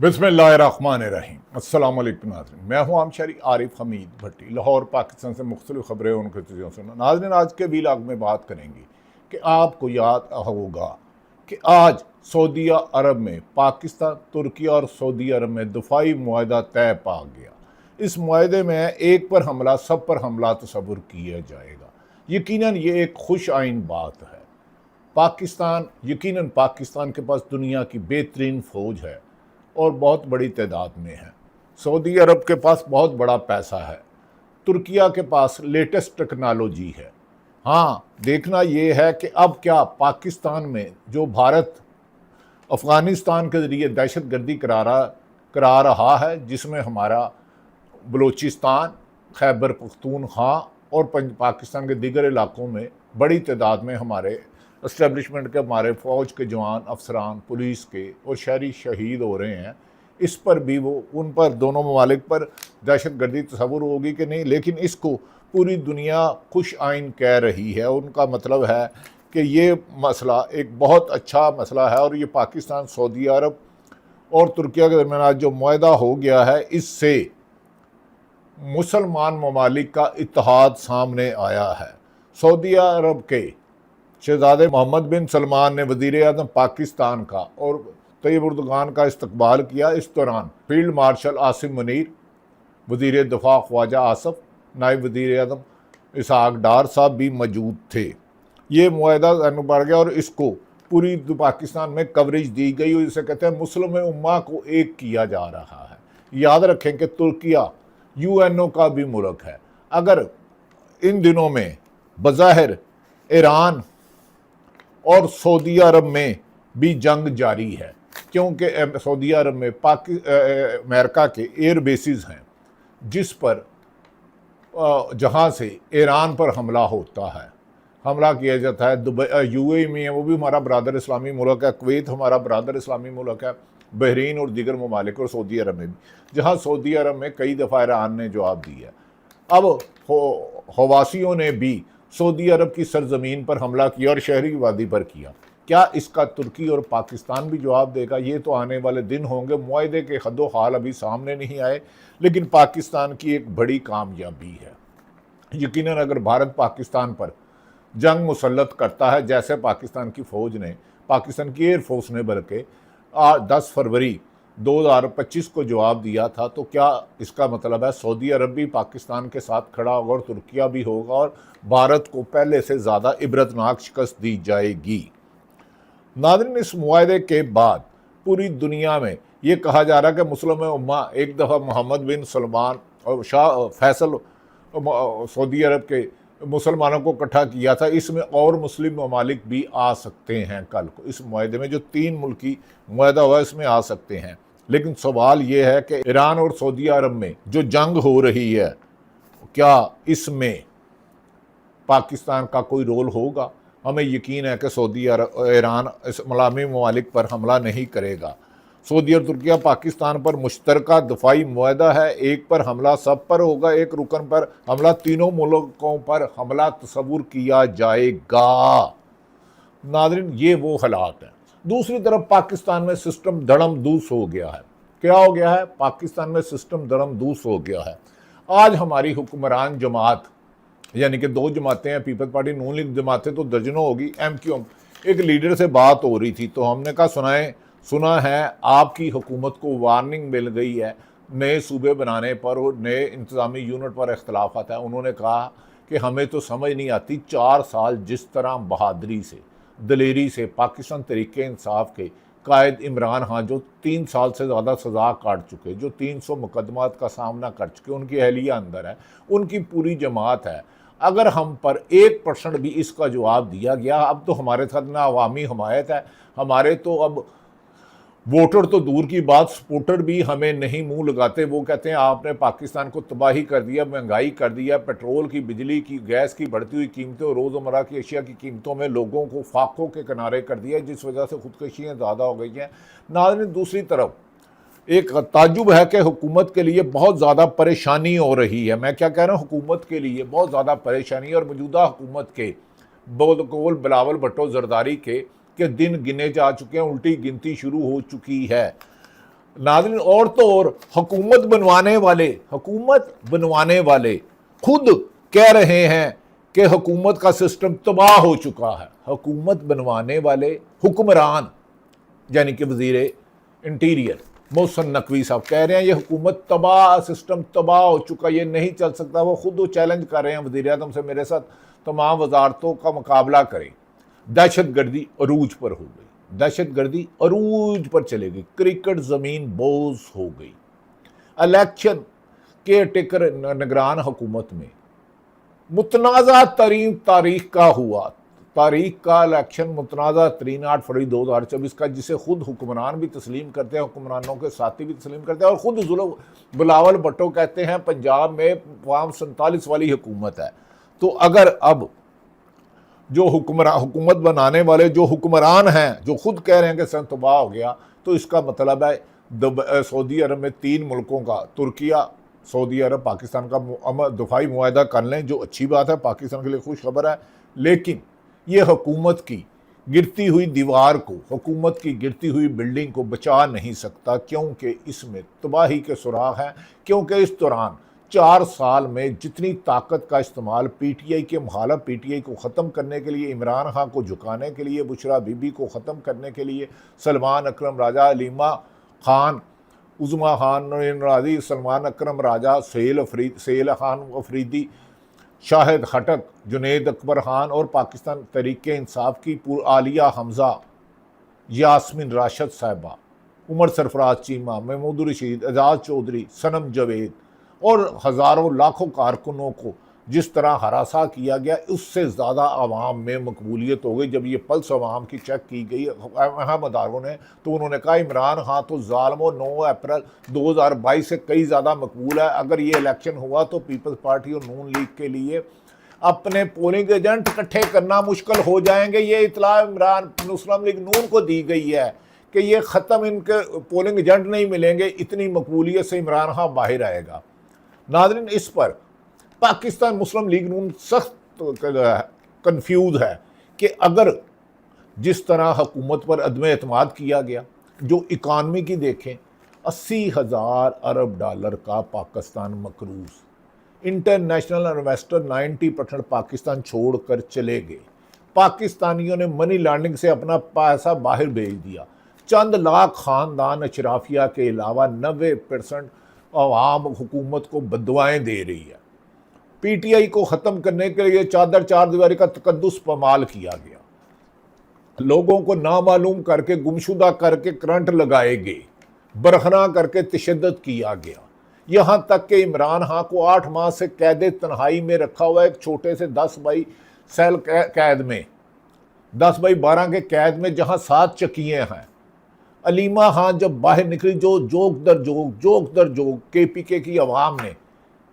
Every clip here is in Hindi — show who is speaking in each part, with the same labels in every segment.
Speaker 1: बिस्मिल्लाहिर्रहमानिर्रहीम। अस्सलाम वालेकुम नाज़रीन, मैं हूँ आमशरी आरिफ हमीद भट्टी, लाहौर पाकिस्तान से मुख्तलिफ खबरें उनके चीज़ों सुना। नाज़रीन, आज के व्लॉग में बात करेंगे कि आपको याद होगा कि आज सऊदी अरब में पाकिस्तान, तुर्की और सऊदी अरब में दफ़ाई मुआहदा तय पा गया। इस मुआहदे में एक पर हमला सब पर हमला तस्वुर किया जाएगा। यकीनन ये एक खुश आइन बात है। यकीनन पाकिस्तान के पास दुनिया की बेहतरीन फ़ौज है और बहुत बड़ी तादाद में है। सऊदी अरब के पास बहुत बड़ा पैसा है। तुर्किया के पास लेटेस्ट टेक्नोलॉजी है। हाँ, देखना ये है कि अब क्या पाकिस्तान में जो भारत अफ़गानिस्तान के ज़रिए दहशतगर्दी करा रहा है, जिसमें हमारा बलूचिस्तान, खैबर पख्तूनख्वा और पाकिस्तान के दीगर इलाकों में बड़ी तादाद में हमारे इस्टेब्लिशमेंट के, हमारे फ़ौज के जवान, अफसरान, पुलिस के और शहरी शहीद हो रहे हैं। इस पर भी उन पर, दोनों ममालिक पर दहशतगर्दी तस्वुर होगी कि नहीं, लेकिन इसको पूरी दुनिया खुश आइन कह रही है। उनका मतलब है कि ये मसला एक बहुत अच्छा मसला है और ये पाकिस्तान, सऊदी अरब और तुर्किया के दरमियान जो मुआहदा हो गया है, इससे मुसलमान ममालिक का इत्तेहाद सामने आया है। सऊदी अरब के शहजादे मोहम्मद बिन सलमान ने वज़ीर आज़म पाकिस्तान का और तैयब उर्दगान का इस्तकबाल किया। इस दौरान फील्ड मार्शल आसिम मुनीर, वज़ीर दिफा ख्वाजा आसफ, नायब वज़ीर आज़म इसहाक डार साहब भी मौजूद थे। ये मुआहदा बढ़ गया और इसको पूरी पाकिस्तान में कवरेज दी गई और इसे कहते हैं मुस्लिम उम्मा को एक किया जा रहा है। याद रखें कि तुर्किया UNO का भी मुल्क है। अगर इन दिनों में बज़ाहिर ईरान और सऊदी अरब में भी जंग जारी है, क्योंकि सऊदी अरब में अमेरिका के एयर बेसिस हैं जिस पर जहाँ से ईरान पर हमला किया जाता है। दुबई, UAE में है, वो भी हमारा बरादर इस्लामी मुल्क है। कुवैत हमारा बरादर इस्लामी मुल्क है। बहरीन और दीगर ममालिक और सऊदी अरब में भी, जहाँ सऊदी अरब में कई दफ़ा ईरान ने जवाब दिया। अब हवासियों ने भी सऊदी अरब की सरजमीन पर हमला किया और शहरी वादी पर किया। क्या इसका तुर्की और पाकिस्तान भी जवाब देगा? ये तो आने वाले दिन होंगे। मुआहदे के हद्दो हाल अभी सामने नहीं आए, लेकिन पाकिस्तान की एक बड़ी कामयाबी है। यकीनन अगर भारत पाकिस्तान पर जंग मुसल्लत करता है, जैसे पाकिस्तान की फ़ौज ने, पाकिस्तान की एयर फोर्स ने बल्कि 10 फरवरी 2025 को जवाब दिया था, तो क्या इसका मतलब है सऊदी अरब भी पाकिस्तान के साथ खड़ा होगा और तुर्किया भी होगा और भारत को पहले से ज़्यादा इबरतनाक शिकस्त दी जाएगी। नाज़रीन, इस मुआहदे के बाद पूरी दुनिया में ये कहा जा रहा है कि मुस्लिम उम्मा एक दफ़ा मोहम्मद बिन सलमान और शाह फैसल सऊदी अरब के मुसलमानों को इकट्ठा किया था, इसमें और मुस्लिम ममालिक भी आ सकते हैं। कल को इस मुआहदे में जो 3 मुल्की मुआहदा हुआ, इसमें आ सकते हैं। लेकिन सवाल ये है कि ईरान और सऊदी अरब में जो जंग हो रही है, क्या इसमें पाकिस्तान का कोई रोल होगा? हमें यकीन है कि सऊदी अरब, ईरान इस्लामी ममालिक पर हमला नहीं करेगा। सऊदी और तुर्किया पाकिस्तान पर मुश्तरका दफाई मुआहदा है। एक पर हमला सब पर होगा, एक रुकन पर हमला, तीनों मुल्कों पर हमला तस्वुर किया जाएगा। नाज़रीन, ये वो हालात हैं। दूसरी तरफ पाकिस्तान में सिस्टम धड़मदूस हो गया है। क्या हो गया है? पाकिस्तान में सिस्टम धड़मदूस हो गया है। आज हमारी हुक्मरान जमात, यानी कि 2 जमातें हैं, पीपल्स पार्टी, नून लीग जमातें तो दर्जनों होगी। MQM एक लीडर से बात हो रही थी, तो हमने कहा सुना है आपकी हुकूमत को वार्निंग मिल गई है नए सूबे बनाने पर और नए इंतज़ामी यूनिट पर इख्तलाफात है। उन्होंने कहा कि हमें तो समझ नहीं आती, 4 साल जिस तरह बहादरी से, दलेरी से पाकिस्तान तहरीक इंसाफ के कायद इमरान खान, जो 3 साल से ज़्यादा सज़ा काट चुके, जो 300 मुकदमात का सामना कर चुके, उनकी अहलिया अंदर है, उनकी पूरी जमात है। अगर हम पर 1% भी इसका जवाब दिया गया, अब तो हमारे साथ ना अवामी हमायत है, हमारे तो अब वोटर तो दूर की बात, सपोर्टर भी हमें नहीं मुंह लगाते। वो कहते हैं आपने पाकिस्तान को तबाही कर दिया, महंगाई कर दिया, पेट्रोल की, बिजली की, गैस की बढ़ती हुई कीमतें और रोज़मर्रा की अशिया की कीमतों में लोगों को फाकों के किनारे कर दिया, जिस वजह से खुदकशियाँ ज़्यादा हो गई हैं। नाज़रीन, दूसरी तरफ एक ताज्जुब है कि हुकूमत के लिए बहुत ज़्यादा परेशानी हो रही है। मैं क्या कह रहा हूँ, हुकूमत के लिए बहुत ज़्यादा परेशानी, और मौजूदा हुकूमत के बकौल बिलावल भुट्टो जरदारी के दिन गिने जा चुके हैं, उल्टी गिनती शुरू हो चुकी है। नाज़रीन, और तो और हुकूमत बनवाने वाले खुद कह रहे हैं कि हुकूमत का सिस्टम तबाह हो चुका है। हुकूमत बनवाने वाले हुक्मरान यानी कि वजीर इंटीरियर मोहसिन नकवी साहब कह रहे हैं ये हुकूमत तबाह, सिस्टम तबाह हो चुका, ये नहीं चल सकता। वो खुद चैलेंज कर रहे हैं वज़ीर आज़म से, मेरे साथ तमाम वजारतों का मुकाबला करें। दहशतगर्दी अरूज पर हो गई, दहशतगर्दी अरूज पर चले गई, क्रिकेट ज़मीन बोझ हो गई। इलेक्शन के टेकर निगरान हुकूमत में मुतनाज़ा तरीन तारीख का हुआ, तारीख का इलेक्शन मुतनाज़ा तरीन 8 फरवरी 2024 का, जिसे खुद हुक्मरान भी तस्लीम करते हैं, हुक्मरानों के साथी भी तस्लीम करते हैं, और खुद बिलावल भुट्टो कहते हैं पंजाब में फार्म 47 वाली हुकूमत है। तो अगर अब जो हुकूमत बनाने वाले जो हुक्मरान हैं, जो खुद कह रहे हैं कि सन तबाह हो गया, तो इसका मतलब है सऊदी अरब में 3 मुल्कों का, तुर्किया, सऊदी अरब, पाकिस्तान का दफाई मुआहदा कर लें, जो अच्छी बात है, पाकिस्तान के लिए खुश खबर है। लेकिन ये हुकूमत की गिरती हुई दीवार को, हुकूमत की गिरती हुई बिल्डिंग को बचा नहीं सकता, क्योंकि इसमें तबाही के सुराग हैं। क्योंकि इस दौरान 4 साल में जितनी ताकत का इस्तेमाल पीटीआई के मुखालिफ पीटीआई को ख़त्म करने के लिए, इमरान खान को झुकाने के लिए, बुशरा बीबी को ख़त्म करने के लिए, सलमान अकरम राजा, अलीमा खान, उज़मा खान राजी, सलमान अकरम राजा, सहेल खान अफरीदी, शाहिद खटक, जुनेद अकबर खान और पाकिस्तान तहरीक इंसाफ की आलिया हमज़ा, यास्मीन राशिद साहिबा, उमर सरफराज चीमा, महमूद रशीद, एजाज चौधरी, सनम जावेद और हज़ारों लाखों कारकुनों को जिस तरह हरासा किया गया, उससे ज़्यादा आवाम में मकबूलियत हो गई। जब ये पल्स आवाम की चेक की गई अहम अदारों ने, तो उन्होंने कहा इमरान खान तो ज़ालिमों 9 अप्रैल 2022 से कई ज़्यादा मकबूल है। अगर ये इलेक्शन हुआ तो पीपल्स पार्टी और नून लीग के लिए अपने पोलिंग एजेंट इकट्ठे करना मुश्किल हो जाएंगे। ये इतला इमरान मुस्लिम लीग नून को दी गई है कि ये ख़त्म, इनके पोलिंग एजेंट नहीं मिलेंगे, इतनी मकबूलियत से इमरान खान बाहर आएगा। नाज़रीन, इस पर पाकिस्तान मुस्लिम लीग नून सख्त कन्फ्यूज है कि अगर जिस तरह हुकूमत पर अदम एतमाद किया गया, जो इकानमी की देखें, 80,000 अरब डॉलर का पाकिस्तान मकरूज, इंटरनेशनल इन्वेस्टर 90% पाकिस्तान छोड़कर चले गए, पाकिस्तानियों ने मनी लॉन्ड्रिंग से अपना पैसा बाहर भेज दिया, चंद लाख ख़ानदान अशराफिया के अलावा 90% अवाम हुकूमत को बदुआएं दे रही है। पीटीआई को ख़त्म करने के लिए चादर चार दीवारी का तकद्दुस पामाल किया गया, लोगों को नामालूम करके, गुमशुदा करके करंट लगाए गए, बरहना करके तशद्दुद किया गया। यहाँ तक कि इमरान खान को 8 माह से कैद तन्हाई में रखा हुआ है, एक छोटे से 10 बाई सेल कैद में, 10 बाई 12 के कैद में, जहाँ 7 चक्कियाँ हैं। अलीमा खान जब बाहर निकली, जो जोक दर जोक KPK की आवाम ने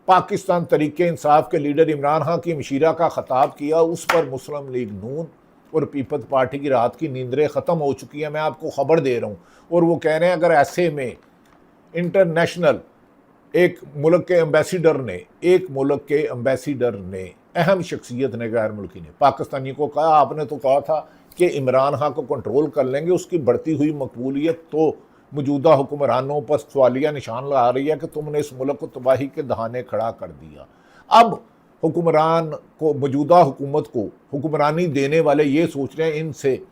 Speaker 1: पाकिस्तान तहरीक इंसाफ के लीडर इमरान खान की मशीरा का ख़ताब किया, उस पर मुस्लिम लीग नून और पीपल्स पार्टी की रात की नींदरें ख़त्म हो चुकी हैं। मैं आपको ख़बर दे रहा हूँ। और वो कह रहे हैं अगर ऐसे में इंटरनेशनल एक मुल्क के एम्बेसडर ने अहम शख्सियत ने, गैर मुल्की ने, पाकिस्तानी को कहा आपने तो कहा था कि इमरान खान को कंट्रोल कर लेंगे, उसकी बढ़ती हुई मकबूलियत तो मौजूदा हुक्मरानों पर सवालिया निशान लगा रही है कि तुमने इस मुल्क को तबाही के दहाने खड़ा कर दिया। अब हुक्मरान को, मौजूदा हुकूमत को हुक्मरानी देने वाले ये सोच रहे हैं इनसे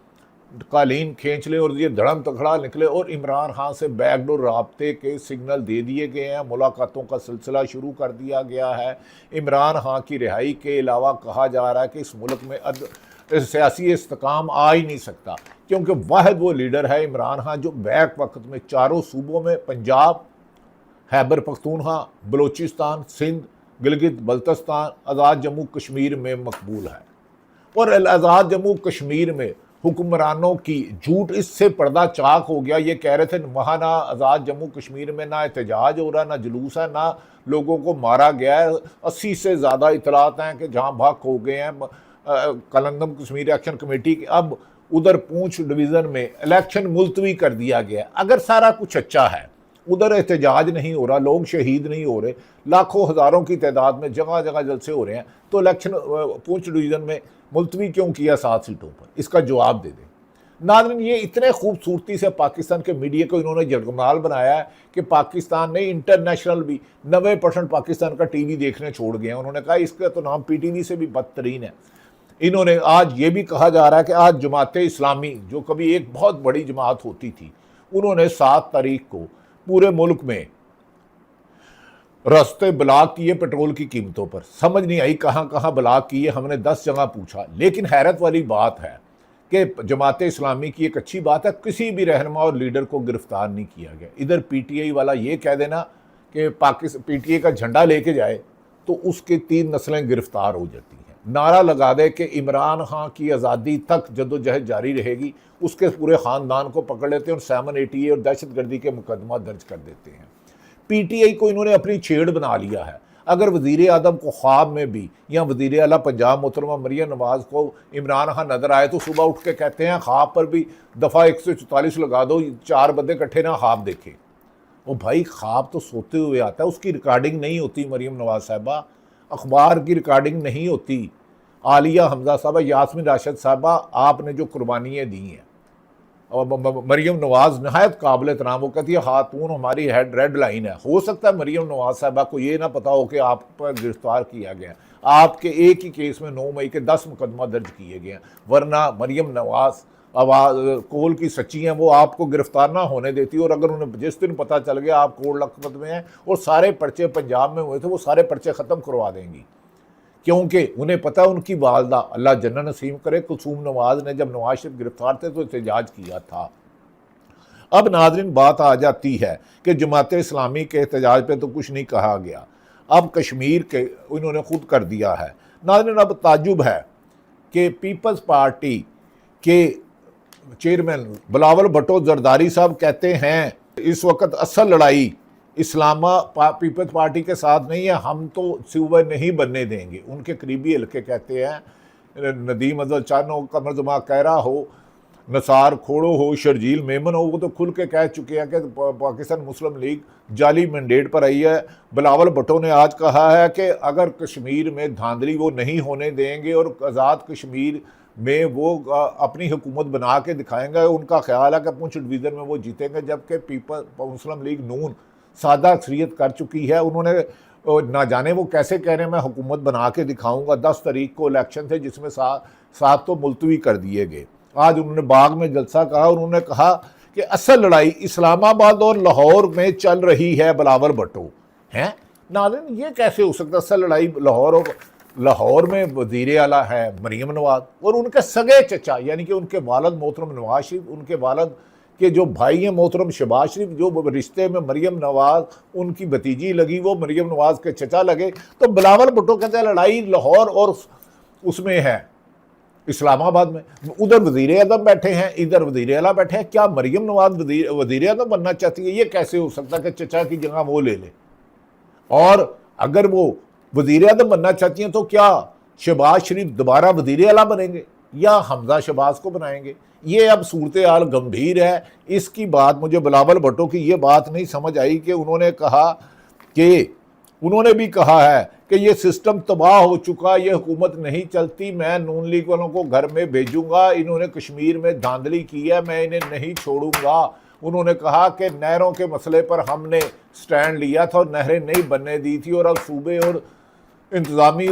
Speaker 1: कालीन खींच लें और ये धड़म तखड़ा निकले, और इमरान खान से बैकडोर राब्ते के सिग्नल दे दिए गए हैं, मुलाकातों का सिलसिला शुरू कर दिया गया है। इमरान खान की रिहाई के अलावा कहा जा रहा है कि इस मुल्क में सियासी इस्तेकाम आ ही नहीं सकता, क्योंकि वाहिद वो लीडर है इमरान खान जो बैक वक्त में चारों सूबों में, पंजाब, खैबर पख्तूनख्वा, बलोचिस्तान, सिंध, गिलगित बल्तिस्तान, आज़ाद जम्मू कश्मीर में मकबूल है। और आज़ाद जम्मू कश्मीर में हुक्मरानों की झूठ इससे पर्दा चाक हो गया। ये कह रहे थे वहाँ ना आज़ाद जम्मू कश्मीर में ना एहतजाज हो रहा, ना जुलूस है, ना लोगों को मारा गया है। 80 से ज़्यादा इतलात हैं कि जहाँ भाग हो गए हैं। कलंदम कश्मीर एक्शन कमेटी के अब उधर पूंछ डिवीज़न में इलेक्शन मुलतवी कर दिया गया। अगर सारा कुछ अच्छा है, उधर एहतजाज नहीं हो रहा, लोग शहीद नहीं हो रहे, लाखों हज़ारों की तादाद में जगह जगह जलसे हो रहे हैं, तो इलेक्शन पूंछ डिवीज़न में मुलतवी क्यों किया 7 सीटों पर? इसका जवाब दे दें। नाज़रीन, ये इतने खूबसूरती से पाकिस्तान के मीडिया को इन्होंने जगमाल बनाया है कि पाकिस्तान ने इंटरनेशनल भी 90% पाकिस्तान का टीवी देखने छोड़ गए हैं। उन्होंने कहा इसका तो नाम पीटीवी से भी बदतरीन है। इन्होंने आज ये भी कहा जा रहा है कि आज जमात इस्लामी, जो कभी एक बहुत बड़ी जमात होती थी, उन्होंने 7 तारीख को पूरे मुल्क में रास्ते ब्लॉक किए पेट्रोल की कीमतों पर। समझ नहीं आई कहाँ कहाँ ब्लॉक किए, हमने 10 जगह पूछा। लेकिन हैरत वाली बात है कि जमात इस्लामी की एक अच्छी बात है, किसी भी रहनुमा और लीडर को गिरफ्तार नहीं किया गया। इधर पीटीआई वाला ये कह देना कि पीटीआई का झंडा लेके जाए तो उसके 3 नस्लें गिरफ्तार हो जाती हैं। नारा लगा दे कि इमरान खान की आज़ादी तक जदोजहद जारी रहेगी, उसके पूरे ख़ानदान को पकड़ लेते हैं और 780 और दहशतगर्दी के मुकदमा दर्ज कर देते हैं। पीटीआई को इन्होंने अपनी छेड़ बना लिया है। अगर वज़ीर आज़म को ख्वाब में भी या वज़ीर आला पंजाब मोहतरमा मरियम नवाज़ को इमरान खान नज़र आए तो सुबह उठ के कहते हैं ख्वाब पर भी दफ़ा 144 लगा दो, 4 बंदे इकट्ठे ना ख्वाब देखें। वो भाई ख्वाब तो सोते हुए आता है, उसकी रिकॉर्डिंग नहीं होती। मरियम नवाज़ साहबा, अखबार की रिकॉर्डिंग नहीं होती। आलिया हमजा साहबा, यास्मीन राशिद साहबा, आपने जो कुर्बानियाँ दी हैं, और मरियम नवाज़ नहायत काबिल एहतराम, वो कहती है खातून हमारी रेड लाइन है। हो सकता है मरियम नवाज़ साहबा को ये ना पता हो कि आप पर गिरफ्तार किया गया। आपके एक ही केस में 9 मई के 10 मुकदमा दर्ज किए गए हैं, वरना मरियम नवाज़ आवाज़ कोल की सच्ची हैं, वो आपको गिरफ्तार ना होने देती। और अगर उन्हें जिस दिन पता चल गया आप कोल लखपत में हैं और सारे पर्चे पंजाब में हुए थे, वो सारे पर्चे ख़त्म करवा देंगी, क्योंकि उन्हें पता है उनकी वालदा, अल्लाह जन्नत नसीब करे, कुलसूम नवाज ने जब नवाज शरीफ गिरफ्तार थे तो एहतजाज किया था। अब नाज़रीन, बात आ जाती है कि जमात इस्लामी के एहतजाज पे तो कुछ नहीं कहा गया, अब कश्मीर के इन्होंने खुद कर दिया है। नाज़रीन, अब ताज्जुब है कि पीपल्स पार्टी के चेयरमैन बिलावल भुट्टो जरदारी साहब कहते हैं इस वक्त असल लड़ाई इस्लामा पीपल्स पार्टी के साथ नहीं है, हम तो सूबा नहीं बनने देंगे। उनके करीबी हल्के कहते हैं, नदीम अजल चानो, कमर जमा कहरा हो, नसार खोड़ो हो, शर्जील मेमन हो, वो तो खुल के कह चुके हैं कि पाकिस्तान मुस्लिम लीग जाली मैंडेट पर आई है। बिलावल भुट्टो ने आज कहा है कि अगर कश्मीर में धांधली वो नहीं होने देंगे और आज़ाद कश्मीर में वो अपनी हुकूमत बना के दिखाएंगे। उनका ख्याल है कि पुंछ डिवीज़न में वो जीतेंगे, जबकि पीपल मुस्लिम लीग नून सादा अक्सरियत कर चुकी है। उन्होंने ना जाने वो कैसे कह रहे हैं मैं हुकूमत बना के दिखाऊंगा। 10 तारीख को इलेक्शन थे जिसमें 7 तो मुलतवी कर दिए गए। आज उन्होंने बाग में जलसा कहा, उन्होंने कहा कि असल लड़ाई इस्लामाबाद और लाहौर में चल रही है। बिलावल भुट्टो हैं नाज़रीन, ये कैसे हो सकता? असल लड़ाई लाहौर में वज़ीर आला है मरियम नवाज़ और उनके सगे चचा यानी कि उनके वालद मोहतरम नवाज शरीफ, उनके वालद के जो भाई हैं मोहतरम शहबाज शरीफ, जो रिश्ते में मरियम नवाज़ उनकी भतीजी लगी वो मरियम नवाज़ के चचा लगे। तो बिलावल भुट्टो कहते हैं लड़ाई लाहौर और उसमें है इस्लामाबाद में। उधर वज़ीर आज़म बैठे हैं, इधर वज़ीर आला बैठे हैं। क्या मरियम नवाज़ वज़ीर आज़म बनना चाहती है? ये कैसे हो सकता है कि चचा की जगह वो ले ले? और अगर वो वज़ीर आज़म बनना चाहती हैं तो क्या शहबाज शरीफ दोबारा वज़ीर आला बनेंगे या हमजा शहबाज को बनाएंगे? ये अब सूरत हाल गंभीर है। इसकी बात मुझे बिलावल भुट्टो की ये बात नहीं समझ आई कि उन्होंने भी कहा है कि ये सिस्टम तबाह हो चुका, ये हुकूमत नहीं चलती, मैं नून लीग वालों को घर में भेजूंगा, इन्होंने कश्मीर में धांधली की है, मैं इन्हें नहीं छोड़ूंगा। उन्होंने कहा कि नहरों के मसले पर हमने स्टैंड लिया था और नहरें नहीं बनने दी थी और अब सूबे और इंतज़ामी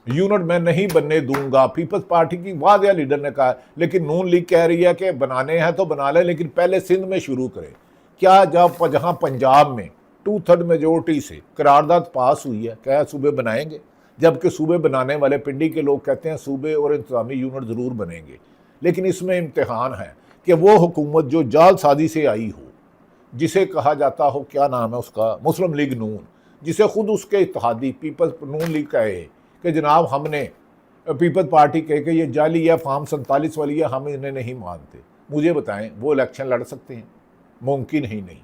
Speaker 1: यूनिट में नहीं बनने दूंगा। पीपल्स पार्टी की वादिया लीडर ने कहा, लेकिन नून लीग कह रही है कि बनाने हैं तो बना लें, लेकिन पहले सिंध में शुरू करें। क्या जहाँ पंजाब में 2/3 मेजोरिटी से करारदाद पास हुई है, क्या सूबे बनाएंगे? जबकि सूबे बनाने वाले पिंडी के लोग कहते हैं सूबे और इंतज़ामी यूनिट ज़रूर बनेंगे। लेकिन इसमें इम्तिहान है कि वो हुकूमत जो जालसाजी से आई हो, जिसे कहा जाता हो, क्या नाम है उसका, मुस्लिम लीग नून, जिसे खुद उसके इत्तेहादी पीपल्स नून लीग कहे कि जनाब हमने पीपल्स पार्टी कह के ये जाली है, फार्म 47 वाली है, हम इन्हें नहीं मानते। मुझे बताएं वो इलेक्शन लड़ सकते हैं? मुमकिन ही नहीं।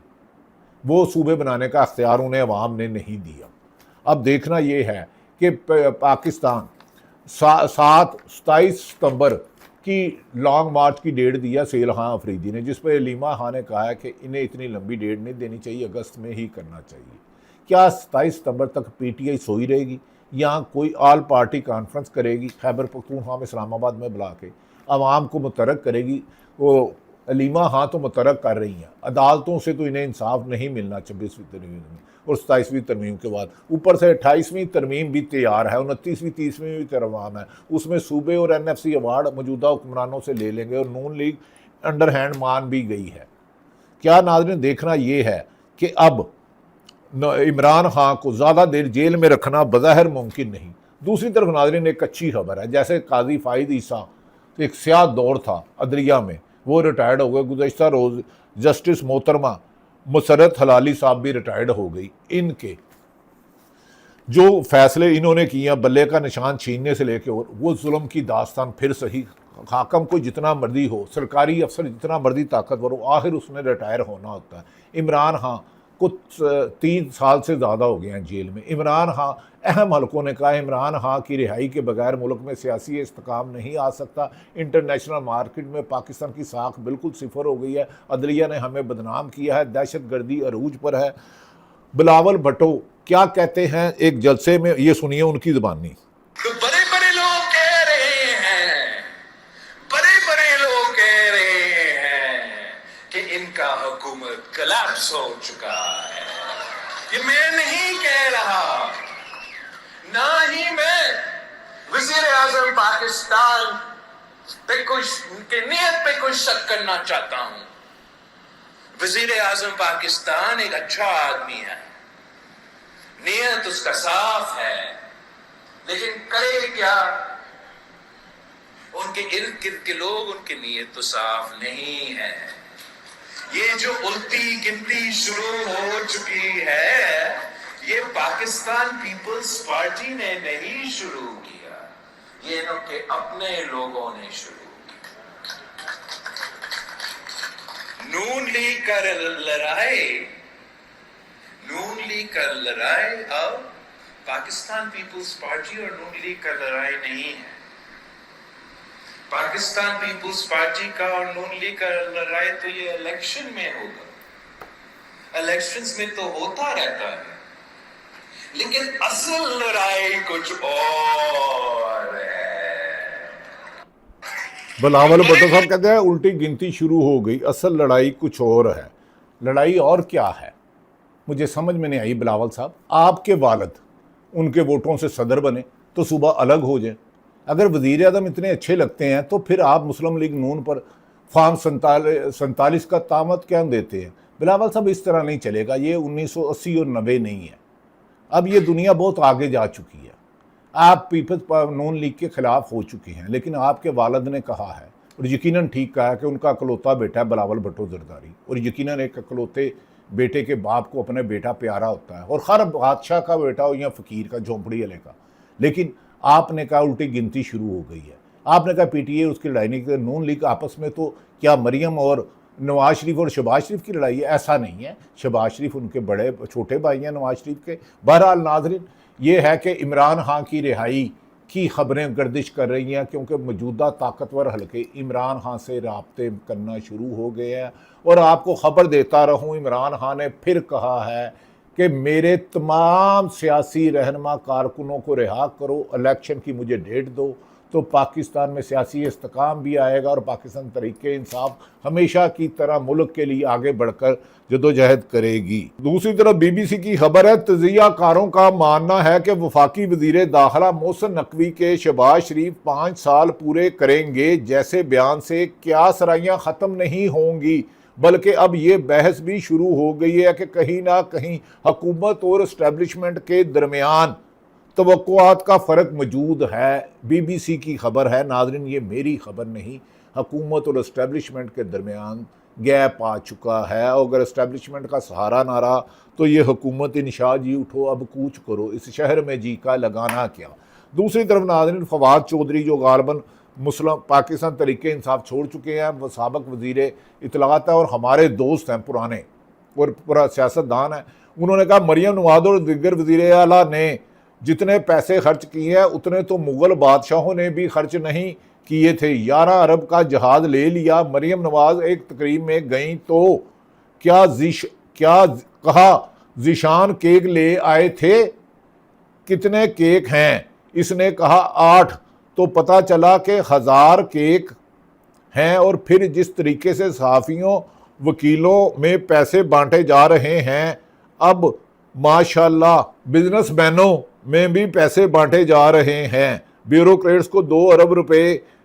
Speaker 1: वो सूबे बनाने का अख्तियार उन्हें अवाम ने नहीं दिया। अब देखना ये है कि पाकिस्तान 27 सितंबर की लॉन्ग मार्च की डेट दिया सेल खां अफरीदी ने, जिस पर अलीमा खां ने कहा है कि इन्हें इतनी लंबी डेट नहीं देनी चाहिए, अगस्त में ही करना चाहिए। क्या 27 सितंबर तक पीटीआई सोई रहेगी या कोई ऑल पार्टी कॉन्फ्रेंस करेगी खैबर पख्तूनख्वा में इस्लामाबाद में बुला के? आवाम को मुतरक करेगी। वो अलीमा हाँ तो मुतरक कर रही हैं, अदालतों से तो इन्हें इंसाफ नहीं मिलना 26वीं तरमीम में और 27वीं तरमीम के बाद। ऊपर से 28वीं तरमीम भी तैयार है, 29वीं 30वीं भी तरवाम है, उसमें सूबे और NFC अवार्ड मौजूदा हुक्मरानों से ले लेंगे और नून लीग अंडर हैंड मान भी गई है। क्या नाज़रीन, देखना ये है कि अब इमरान खान को ज़्यादा देर जेल में रखना बज़ाहिर मुमकिन नहीं। दूसरी तरफ नाज़रीन एक अच्छी खबर है, जैसे काजी फ़ाइद ईसा एक स्याह दौर था अदलिया में, वो रिटायर्ड हो गए। गुज़श्ता रोज़ जस्टिस मोहतरमा मुसरत हलाली साहब भी रिटायर्ड हो गई। इनके जो फैसले इन्होंने किया बल्ले का निशान छीनने से लेके और वो जुल्म की दास्तान फिर सही। हाकम को जितना मर्जी हो, सरकारी अफसर जितना मर्जी ताकतवर हो, आखिर उसने रिटायर होना होता है। इमरान खान को 3 साल से ज़्यादा हो गए हैं जेल में। इमरान खान, अहम हलकों ने कहा इमरान खान की रिहाई के बगैर मुल्क में सियासी इस्तेकाम नहीं आ सकता। इंटरनेशनल मार्केट में पाकिस्तान की साख बिल्कुल सिफर हो गई है। अदलिया ने हमें बदनाम किया है, दहशत गर्दी अरूज पर है। बिलावल भुट्टो क्या कहते हैं एक जलसे में, ये सुनिए उनकी ज़बानी।
Speaker 2: तो बड़े बड़े लोग कह रहे हैं, बड़े बड़े लोग कह रहे हैं कि इनका हुकूमत कोलैप्स हो चुका है। ये मैं नहीं कह रहा, ना ही मैं वज़ीर आज़म पाकिस्तान पे कुछ उनके नियत पे कुछ शक करना चाहता हूं। वज़ीर आज़म पाकिस्तान एक अच्छा आदमी है, नियत उसका साफ है, लेकिन करे क्या? उनके इर्द गिर्द के लोग, उनकी नीयत तो साफ नहीं है। ये जो उल्टी गिनती शुरू हो चुकी है, ये पाकिस्तान पीपल्स पार्टी ने नहीं शुरू किया, ये इनके अपने लोगों ने शुरू किया। नून लीग का लड़ाई अब पाकिस्तान पीपल्स पार्टी और नून लीग का लड़ाई नहीं है। पाकिस्तान पीपल्स पार्टी का और नून लीग का लड़ाई तो ये इलेक्शन में होगा। इलेक्शंस में तो होता रहता है, लेकिन असल लड़ाई कुछ और है।
Speaker 1: बिलावल भुट्टो साहब कहते हैं उल्टी गिनती शुरू हो गई, असल लड़ाई कुछ और है। लड़ाई और क्या है मुझे समझ में नहीं आई। बिलावल साहब, आपके वालिद उनके वोटों से सदर बने तो सुबह अलग हो जाए। अगर वज़ीर आज़म इतने अच्छे लगते हैं तो फिर आप मुस्लिम लीग नून पर फार्म 47 का तामत क्या देते हैं? बिलावल साहब, इस तरह नहीं चलेगा। ये 1980 और 90 नहीं है, अब ये दुनिया बहुत आगे जा चुकी है। आप पीपल्स नून लीग के ख़िलाफ़ हो चुके हैं, लेकिन आपके वालिद ने कहा है और यकीनन ठीक कहा है कि उनका इकलौता बेटा है बिलावल भुट्टो ज़रदारी, और यकीनन एक इकलौते बेटे के बाप को अपने बेटा प्यारा होता है, और हर बादशाह का बेटा हो या फ़कीर का, झोंपड़ी वाले का। लेकिन आपने कहा उल्टी गिनती शुरू हो गई है। आपने कहा PTA उसकी लड़ाई नहीं, नून लीग आपस में तो क्या मरियम और नवाज शरीफ और शहबाज शरीफ की लड़ाई है? ऐसा नहीं है, शहबाज शरीफ उनके बड़े छोटे भाई हैं नवाज शरीफ के। बहरहाल नाज़रीन, ये है कि इमरान खान की रिहाई की खबरें गर्दिश कर रही हैं, क्योंकि मौजूदा ताकतवर हल्के इमरान खान से राब्ते करना शुरू हो गए हैं। और आपको खबर देता रहूं, इमरान खान ने फिर कहा है कि मेरे तमाम सियासी रहनुमा कारकुनों को रिहा करो, इलेक्शन की मुझे डेट दो, तो पाकिस्तान में सियासी इस्तेकाम भी आएगा और पाकिस्तान तरीके इंसाफ हमेशा की तरह मुल्क के लिए आगे बढ़कर जदोजहद करेगी। दूसरी तरफ BBC की खबर है, तजियाकारों का मानना है कि वफाकी वजीर दाखिला मोहसिन नकवी के शहबाज शरीफ 5 साल पूरे करेंगे जैसे बयान से क्या सराइयाँ ख़त्म नहीं होंगी, बल्कि अब ये बहस भी शुरू हो गई है कि कहीं ना कहीं हुकूमत और इस्टेब्लिशमेंट के दरमियान तवक्कुआत का फ़र्क मौजूद है। BBC की खबर है नाज़रीन, ये मेरी खबर नहीं। हुकूमत और इस्टेब्लिशमेंट के दरमियान गैप आ चुका है, और अगर इस्टेब्लिशमेंट का सहारा ना रहा तो ये हुकूमत इंशा जी उठो अब कूच करो, इस शहर में जी का लगाना क्या। दूसरी तरफ नाज़रीन, फवाद चौधरी जो गालबन मुस्लिम पाकिस्तान तरीके इंसाफ छोड़ चुके हैं, वो साबिक़ वज़ीर इत्तलात है और हमारे दोस्त हैं पुराने और पूरा सियासतदान है। उन्होंने कहा मरियम नवाज और दिगर वज़ीर आला ने जितने पैसे खर्च किए हैं उतने तो मुग़ल बादशाहों ने भी खर्च नहीं किए थे। 11 अरब का जहाज़ ले लिया। मरियम नवाज एक तकरीब में गई तो क्या कहा ज़ीशान केक ले आए थे, कितने केक हैं? इसने कहा 8, तो पता चला कि 1000 केक हैं और फिर जिस तरीके से सहाफ़ियों वकीलों में पैसे बांटे जा रहे हैं, अब माशाल्लाह बिजनेसमैनों में भी पैसे बांटे जा रहे हैं। ब्यूरोक्रेट्स को 2 अरब रुपए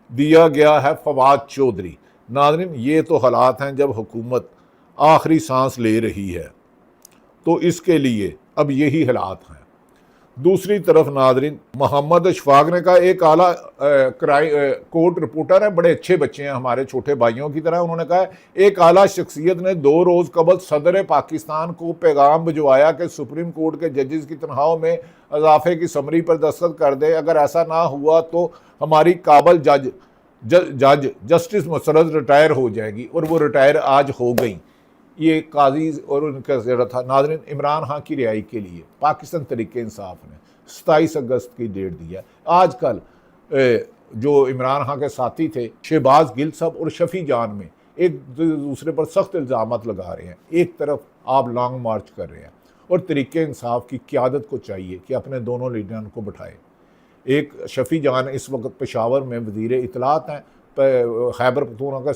Speaker 1: दिया गया है फवाद चौधरी। नाज़रीन, ये तो हालात हैं जब हुकूमत आखिरी सांस ले रही है, तो इसके लिए अब यही हालात हैं। दूसरी तरफ नाज़रीन, मोहम्मद अशफाक ने कहा, एक आला कोर्ट रिपोर्टर है, बड़े अच्छे बच्चे हैं हमारे छोटे भाइयों की तरह, उन्होंने कहा एक आला शख्सियत ने 2 रोज़ कबल सदर पाकिस्तान को पैगाम भिजवाया कि सुप्रीम कोर्ट के जजेस की तनख्वाहों में इजाफे की समरी पर दस्तखत कर दे। अगर ऐसा ना हुआ तो हमारी काबल जस्टिस मसरत रिटायर हो जाएगी, और वो रिटायर आज हो गई। ये काजी और उनका ज़रा था। नाज़रीन, इमरान खान की रिहाई के लिए पाकिस्तान तहरीक इंसाफ ने 27 अगस्त की डेट दी है। आजकल जो इमरान खान के साथी थे शहबाज गिल साहब और शफी जान में एक दूसरे पर सख्त इल्ज़ाम लगा रहे हैं। एक तरफ आप लॉन्ग मार्च कर रहे हैं, और तहरीक इंसाफ की क़यादत को चाहिए कि अपने दोनों लीडरों को बिठाए। एक शफी जान इस वक्त पेशावर में वज़ीर इत्तलात हैं, खैबर पख्तूनख्वा का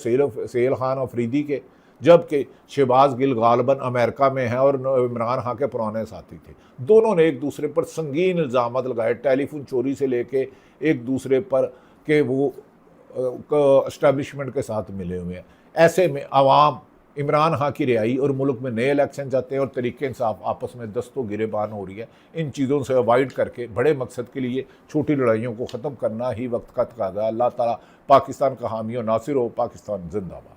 Speaker 1: सेल खान अफरीदी के, जबकि शहबाज गिल गालिबन अमेरिका में हैं और इमरान खान के पुराने साथी थे। दोनों ने एक दूसरे पर संगीन इल्ज़ाम लगाए, टेलीफोन चोरी से लेके एक दूसरे पर कि वो एस्टेब्लिशमेंट के साथ मिले हुए हैं। ऐसे में आवाम इमरान खान की रिहाई और मुल्क में नए इलेक्शन चाहते हैं, और तहरीक इंसाफ आपस में दस्तों गिरेबान हो रही है। इन चीज़ों से अवॉइड करके बड़े मकसद के लिए छोटी लड़ाइयों को ख़त्म करना ही वक्त का तकाज़ा है। अल्लाह ताला पाकिस्तान का हामी और नासिर हो। पाकिस्तान जिंदाबाद।